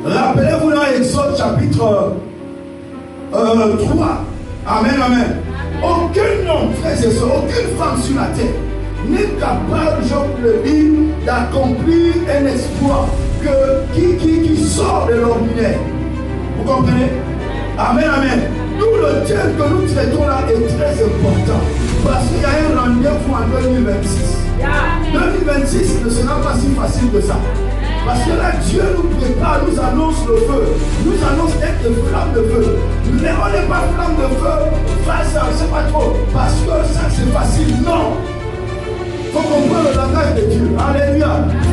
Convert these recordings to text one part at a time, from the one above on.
Rappelez-vous dans Exode chapitre 3. Amen, amen. Aucun homme, frères et sœurs, aucune femme sur la terre n'est capable, je vous le dis, d'accomplir un exploit qui sort de l'ordinaire. Vous comprenez? Amen, amen. Tout le thème que nous traitons là est très important. Parce qu'il y a un rendez-vous en 2026. 2026 ne sera pas si facile que ça. Parce que là, Dieu nous prépare, nous annonce le feu. Nous annonce être des flammes de feu. Mais on n'est pas flamme de feu face à, je ne sais pas trop, parce que ça c'est facile. Non. Il faut comprendre le langage de Dieu. Alléluia.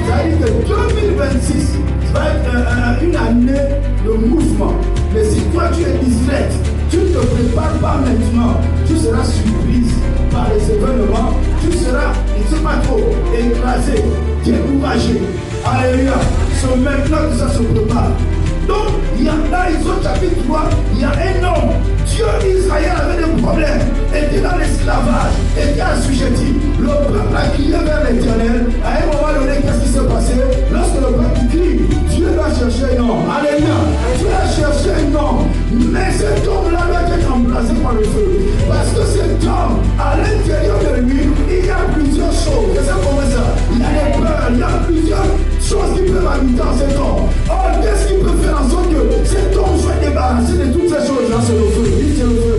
Ça veut dire que 2026 va être une année de mouvement. Mais si toi tu es discrète, tu ne te prépares pas maintenant, tu seras surprise par les événements, tu seras, je ne sais pas trop, écrasé, découragé. Alléluia. C'est maintenant que ça se prépare. Donc, il y a dans Exode chapitre 3, il y a un homme. Dieu Israël avait des problèmes, était dans l'esclavage, était assujetti. Le peuple a crié vers l'Éternel. À un moment donné, qu'est-ce qui s'est passé? Lorsque le peuple crie, Dieu doit chercher un homme. Alléluia. Dieu a cherché un homme. Mais cet homme-là doit être remplacé par le feu. Parce que cet homme, à l'intérieur de lui, il y a plusieurs choses. C'est ça comment ça? Il y a des peurs, il y a plusieurs choses qui peuvent habiter en cet homme. Or, qu'est-ce qui peut faire en sorte que cet homme soit débarrassé de toutes ces choses-là? C'est le feu. C'est le feu.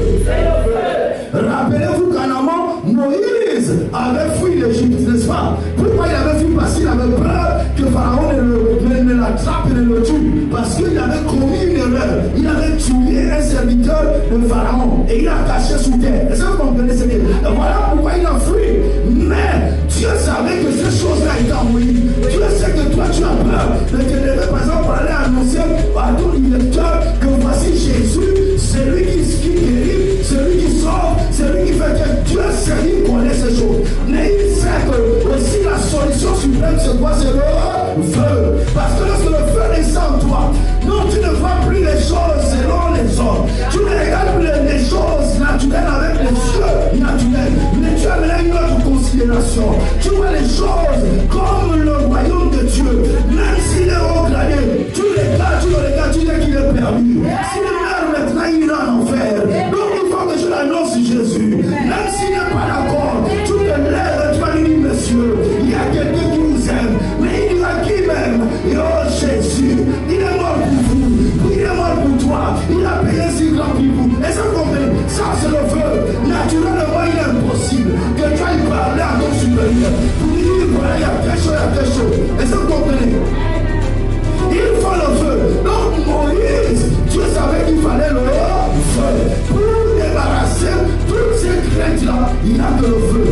Rappelez-vous qu'en amont, Moïse avait fui l'Égypte, n'est-ce pas? Pourquoi il avait fui? Parce qu'il avait peur que Pharaon ne l'attrape et ne le tue. Parce qu'il avait commis une erreur. Il avait tué un serviteur de Pharaon et il a caché sous terre. Est-ce que vous comprenez ce que c'est? Voilà pourquoi il a fui. Mais Dieu savait que ces choses-là étaient en Moïse. Dieu sait que toi tu as peur de te lever, par exemple, pour aller annoncer à ton lecteur que voici Jésus, c'est lui qui guérit, c'est lui qui sauve, c'est lui qui fait que Dieu sait, il connaît ces choses. Mais il sait que aussi la solution suprême c'est quoi? C'est le feu. Parce que lorsque le feu descend en toi, non, tu ne vois plus les choses selon les hommes. Tu ne regardes plus les choses naturelles avec les yeux naturels. Mais tu as maintenant une autre considération. Tu vois les choses comme le royaume de Dieu. Même s'il est haut gradé, tu le regardes, tu dis qu'il est perdu. S'il meurt maintenant, il est en enfer. Donc il faut que je l'annonce Jésus. Même s'il n'est pas d'accord, tu te lèves, tu vas lui dire, monsieur, il y a quelqu'un qui nous aime. Mais il dira qui m'aime? Oh Jésus, il est mort pour vous. Il est mort pour toi. Il a payé si grand pour vous. Et ça comprenez? Ça c'est le feu. Naturellement, il est impossible que tu ailles parler à ton supérieur pour lui dire, voilà, il y a quelque chose, il y a quelque chose. Et ça comprenez? Il faut le feu. Donc Moïse, Dieu savait qu'il fallait le feu. Pour débarrasser toutes ces craintes-là, il n'y a que le feu.